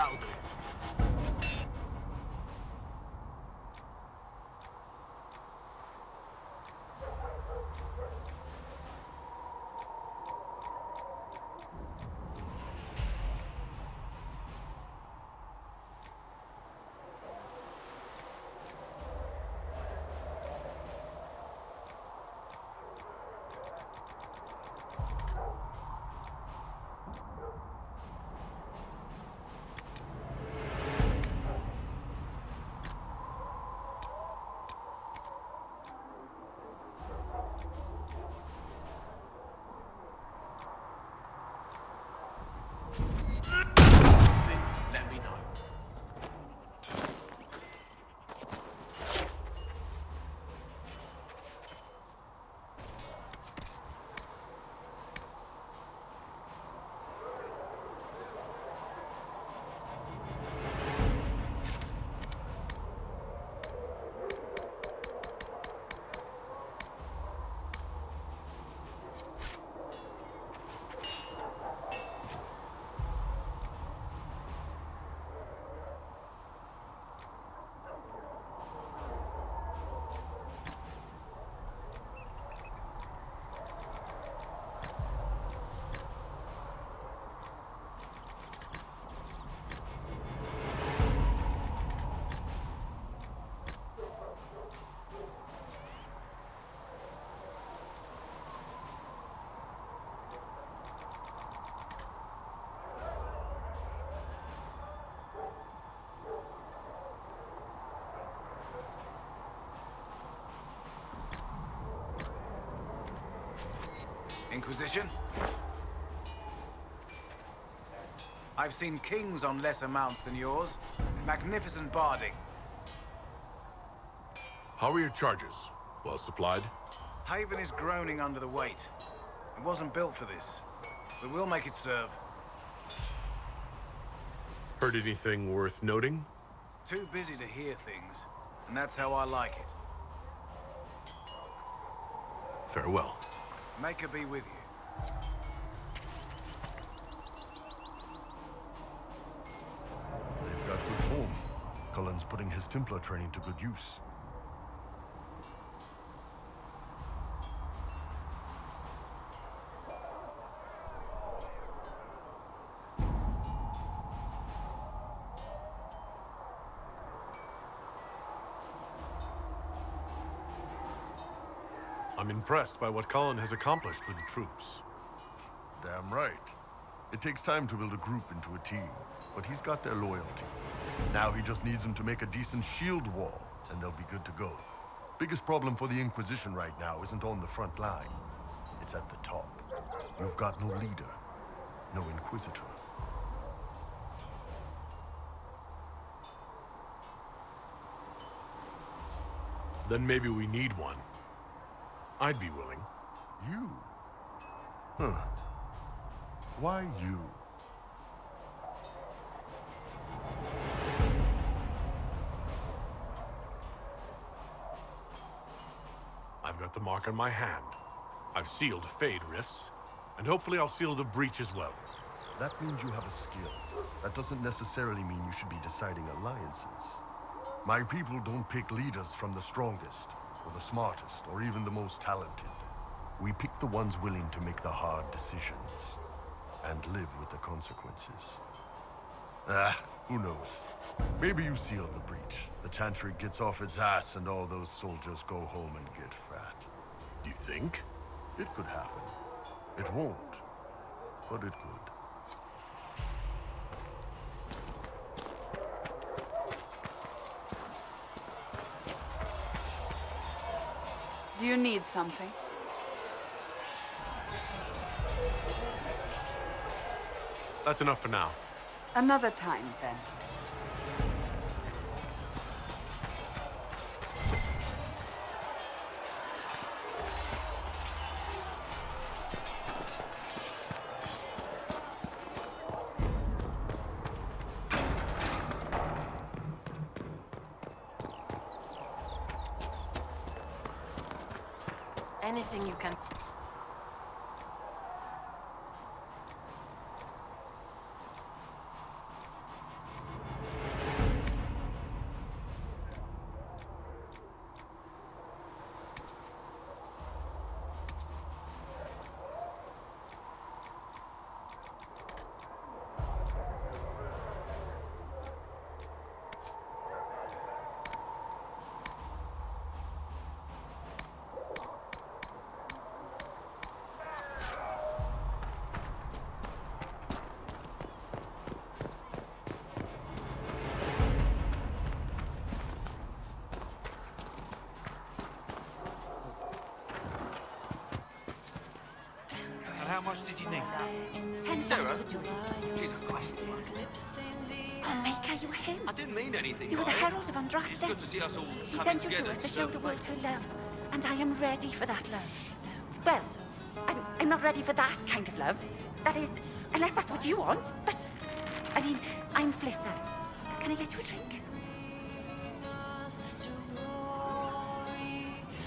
That'll do. Let me know. Inquisition? I've seen kings on lesser mounts than yours. Magnificent barding. How are your charges? Well supplied? Haven is groaning under the weight. It wasn't built for this, but we'll make it serve. Heard anything worth noting? Too busy to hear things, and that's how I like it. Farewell. Make her be with you. They've got good form. Cullen's putting his Templar training to good use. I'm impressed by what Cullen has accomplished with the troops. Damn right. It takes time to build a group into a team, but he's got their loyalty. Now he just needs them to make a decent shield wall, and they'll be good to go. Biggest problem for the Inquisition right now isn't on the front line. It's at the top. You've got no leader, no Inquisitor. Then maybe we need one. I'd be willing. You? Huh. Why you? I've got the mark on my hand. I've sealed Fade rifts, and hopefully I'll seal the breach as well. That means you have a skill. That doesn't necessarily mean you should be deciding alliances. My people don't pick leaders from the strongest, or the smartest, or even the most talented. We pick the ones willing to make the hard decisions, and live with the consequences. Who knows? Maybe you sealed the breach. The Chantry gets off its ass and all those soldiers go home and get fat. Do you think? It could happen. It won't, but it could. Do you need something? That's enough for now. Another time, then. Anything you can... How much did you need? 10 Sarah? would do it. She's a feisty one. Oh, Mike, are you him? I didn't mean anything You were the by it. herald of It's Andraste. good to see us all She coming sent you to together us to to show the serve world the her love, and I am ready for that love. Well, I'm not ready for that kind of love. That is, unless that's what you want. But, I mean, I'm Flissa. Can I get you a drink?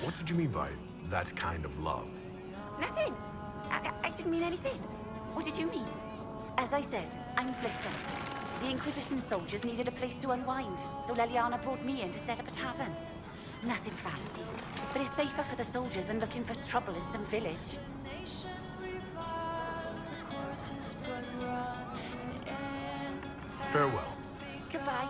What did you mean by that kind of love? Nothing. I didn't mean anything. What did you mean? As I said, I'm Flissa. The Inquisition soldiers needed a place to unwind, so Leliana brought me in to set up a tavern. Nothing fancy, but it's safer for the soldiers than looking for trouble in some village. Farewell. Goodbye.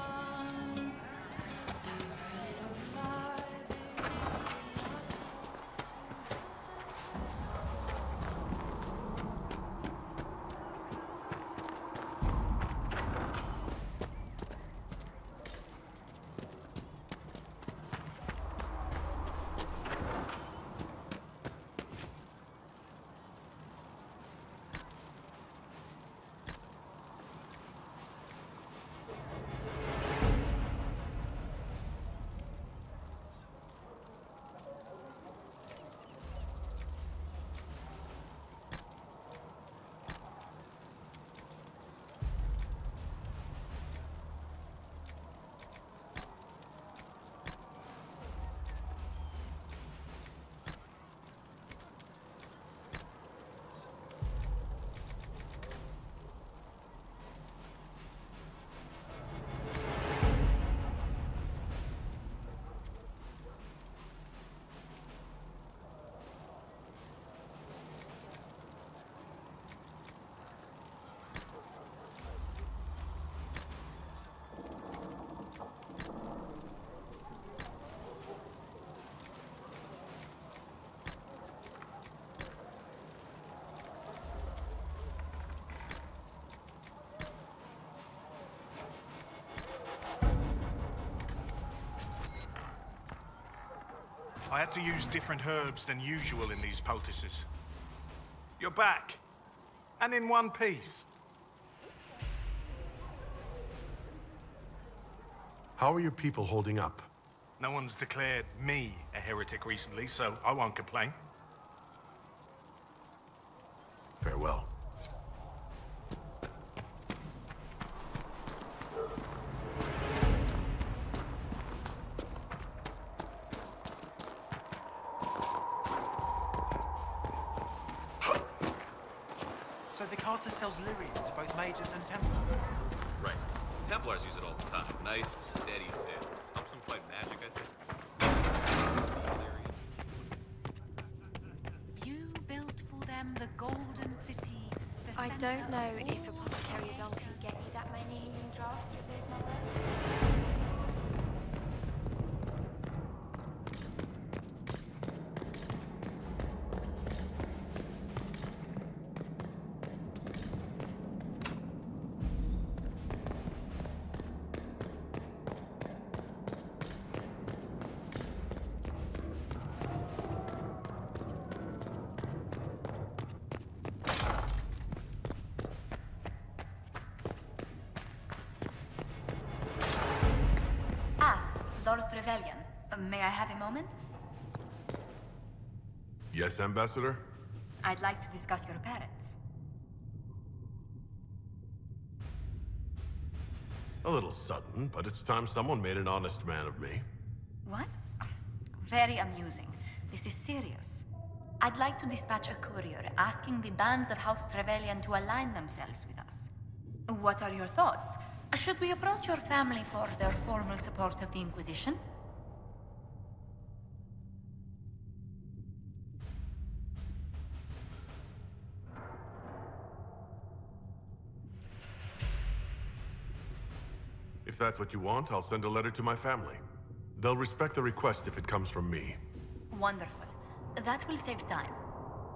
I had to use different herbs than usual in these poultices. You're back. And in one piece. How are your people holding up? No one's declared me a heretic recently, so I won't complain. Farewell. So the Carter sells lyrium to both mages and Templars? Right. Templars use it all the time. Nice, steady sales. Helps them fight magic, I think. You built for them the Golden City. The I center don't know of if all Apothecary Don creation. can get you that many healing drafts with it, Mother. Lord Trevelyan, may I have a moment? Yes, Ambassador? I'd like to discuss your parents. A little sudden, but it's time someone made an honest man of me. What? Very amusing. This is serious. I'd like to dispatch a courier asking the bands of House Trevelyan to align themselves with us. What are your thoughts? Should we approach your family for their formal support of the Inquisition? If that's what you want, I'll send a letter to my family. They'll respect the request if it comes from me. Wonderful. That will save time.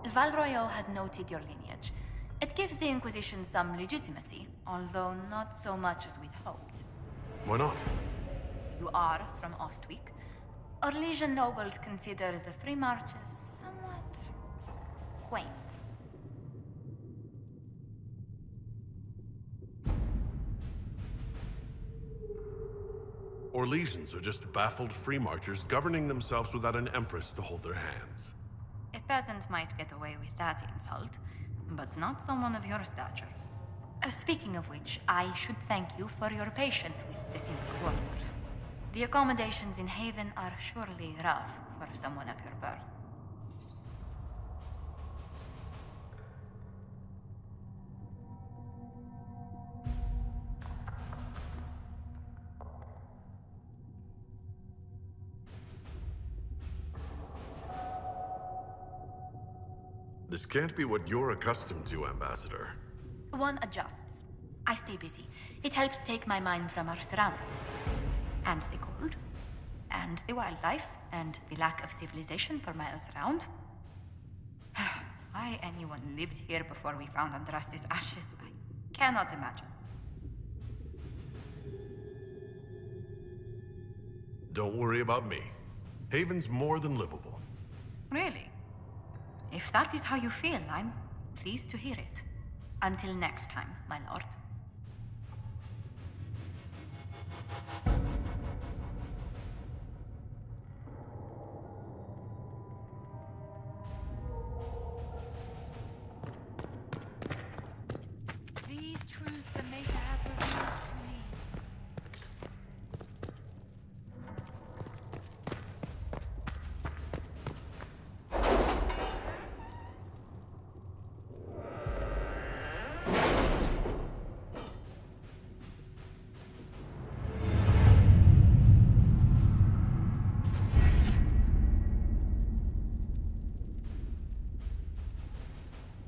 Valroyo has noted your lineage. It gives the Inquisition some legitimacy, although not so much as we'd hoped. Why not? You are from Ostwick. Orlesian nobles consider the free marches somewhat quaint. Or legions are just baffled free marchers governing themselves without an empress to hold their hands. A peasant might get away with that insult, but not someone of your stature. Speaking of which, I should thank you for your patience with the simple quarters. The accommodations in Haven are surely rough for someone of your birth. This can't be what you're accustomed to, Ambassador. One adjusts. I stay busy. It helps take my mind from our surroundings. And the cold. And the wildlife. And the lack of civilization for miles around. Why anyone lived here before we found Andraste's ashes, I cannot imagine. Don't worry about me. Haven's more than livable. Really? If that is how you feel, I'm pleased to hear it. Until next time, my lord. These truths the Maker has revealed to me.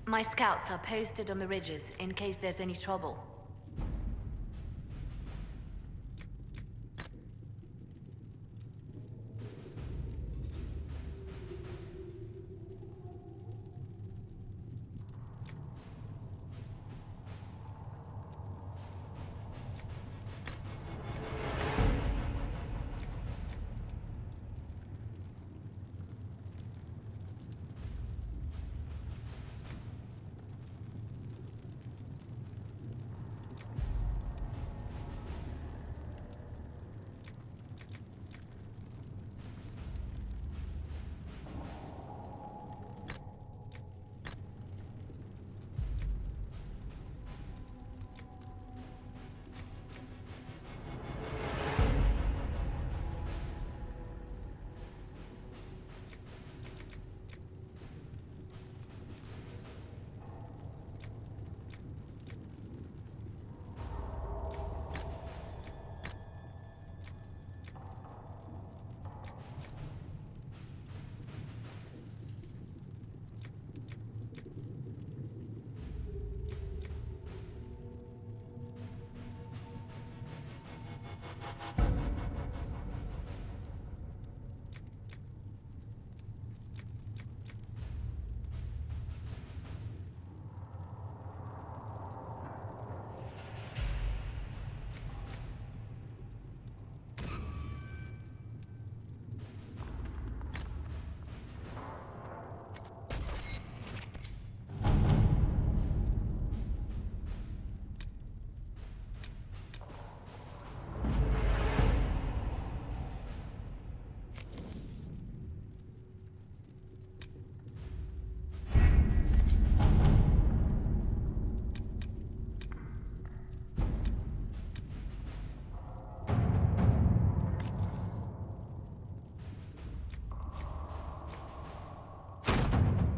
My scouts are posted on the ridges in case there's any trouble.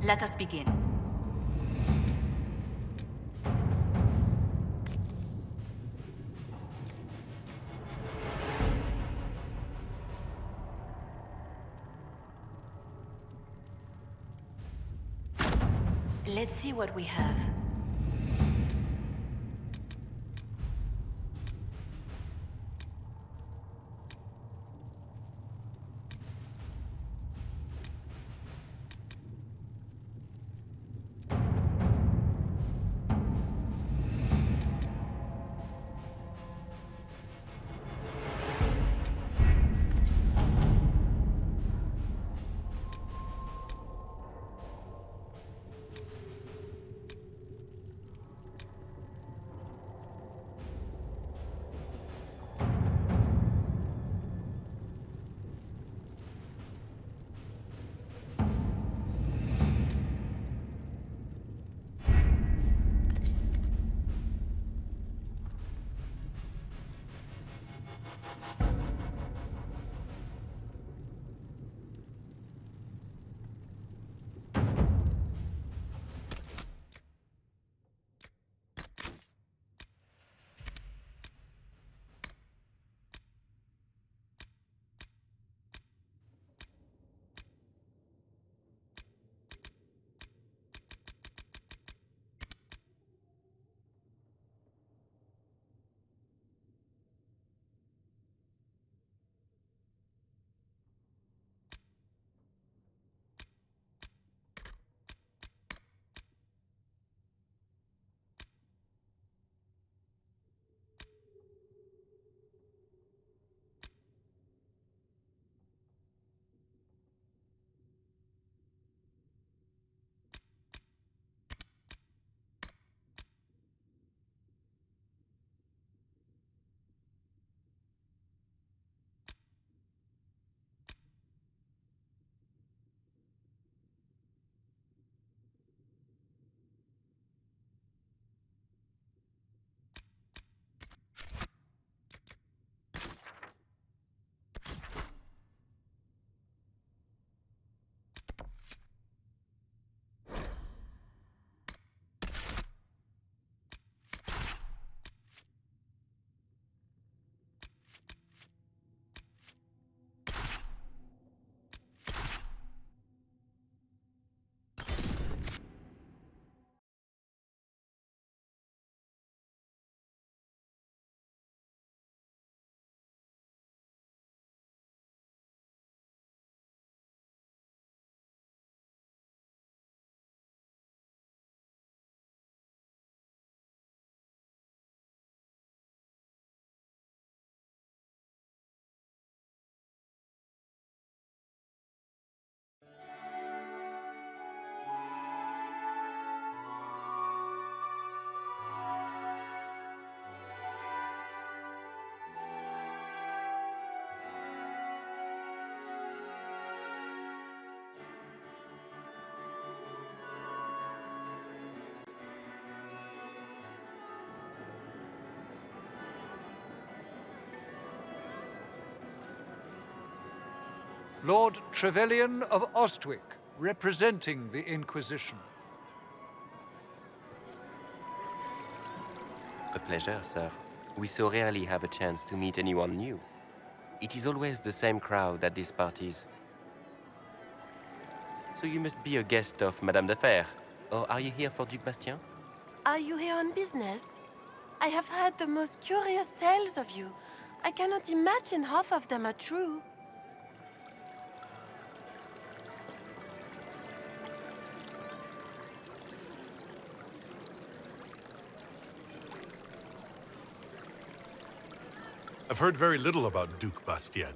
Let us begin. Let's see what we have. Lord Trevelyan of Ostwick, representing the Inquisition. A pleasure, sir. We so rarely have a chance to meet anyone new. It is always the same crowd at these parties. So you must be a guest of Madame de Fer, or are you here for Duc Bastien? Are you here on business? I have heard the most curious tales of you. I cannot imagine half of them are true. I've heard very little about Duc Bastien.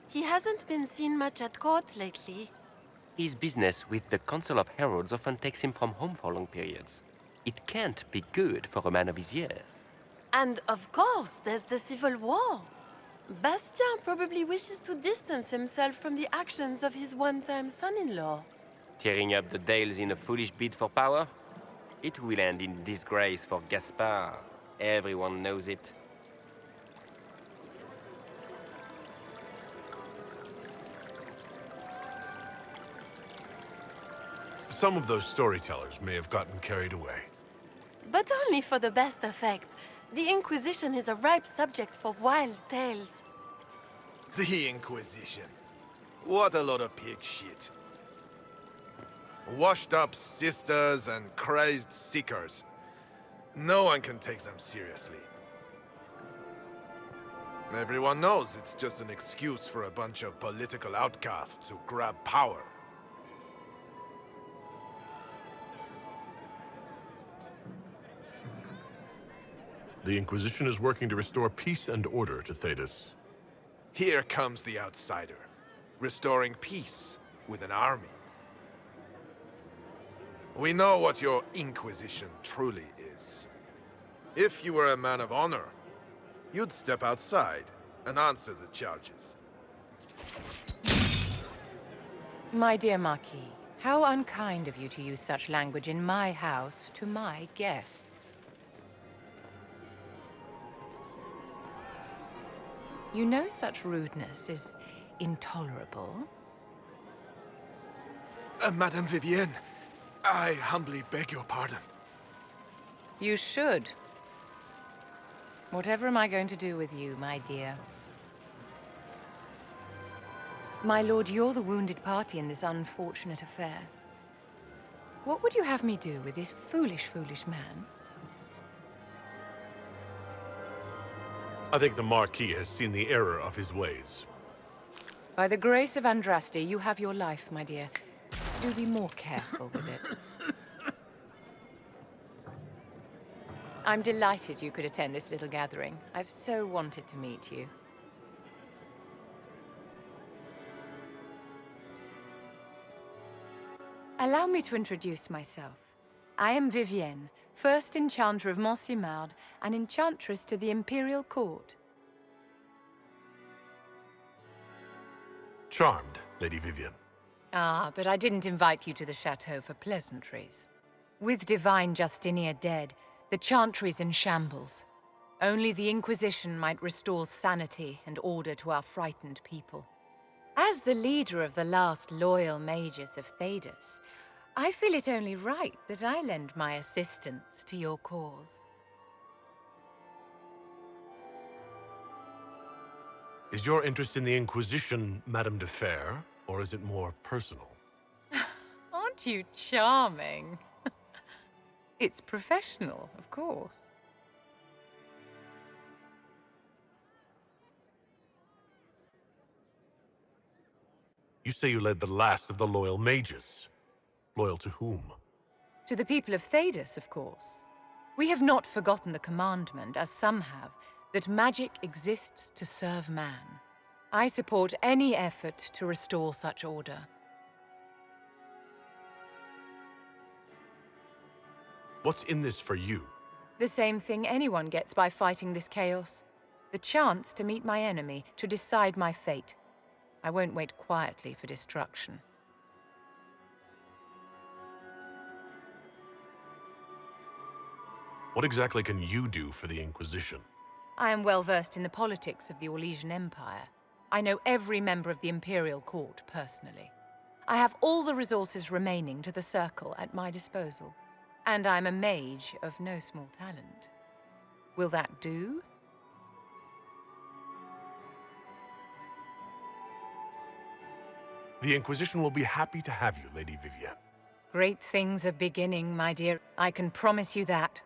He hasn't been seen much at court lately. His business with the Council of Heralds often takes him from home for long periods. It can't be good for a man of his years. And of course, there's the Civil War. Bastien probably wishes to distance himself from the actions of his one-time son-in-law. Tearing up the Dales in a foolish bid for power? It will end in disgrace for Gaspard. Everyone knows it. Some of those storytellers may have gotten carried away. But only for the best effect. The Inquisition is a ripe subject for wild tales. The Inquisition. What a lot of pig shit. Washed up sisters and crazed seekers. No one can take them seriously. Everyone knows it's just an excuse for a bunch of political outcasts to grab power. The Inquisition is working to restore peace and order to Thedas. Here comes the outsider, restoring peace with an army. We know what your Inquisition truly is. If you were a man of honor, you'd step outside and answer the charges. My dear Marquis, how unkind of you to use such language in my house to my guests. You know such rudeness is intolerable. Madame Vivienne, I humbly beg your pardon. You should. Whatever am I going to do with you, my dear? My lord, you're the wounded party in this unfortunate affair. What would you have me do with this foolish, foolish man? I think the Marquis has seen the error of his ways. By the grace of Andraste, you have your life, my dear. Do be more careful with it. I'm delighted you could attend this little gathering. I've so wanted to meet you. Allow me to introduce myself. I am Vivienne, first Enchanter of Montsimard and Enchantress to the Imperial Court. Charmed, Lady Vivienne. Ah, but I didn't invite you to the chateau for pleasantries. With divine Justinia dead, the Chantry's in shambles. Only the Inquisition might restore sanity and order to our frightened people. As the leader of the last loyal mages of Thedas, I feel it only right that I lend my assistance to your cause. Is your interest in the Inquisition, Madame de Fer, or is it more personal? Aren't you charming? It's professional, of course. You say you led the last of the loyal mages. Loyal to whom? To the people of Thedas, of course. We have not forgotten the commandment, as some have, that magic exists to serve man. I support any effort to restore such order. What's in this for you? The same thing anyone gets by fighting this chaos. The chance to meet my enemy, to decide my fate. I won't wait quietly for destruction. What exactly can you do for the Inquisition? I am well versed in the politics of the Orlesian Empire. I know every member of the Imperial Court personally. I have all the resources remaining to the Circle at my disposal. And I'm a mage of no small talent. Will that do? The Inquisition will be happy to have you, Lady Vivienne. Great things are beginning, my dear. I can promise you that.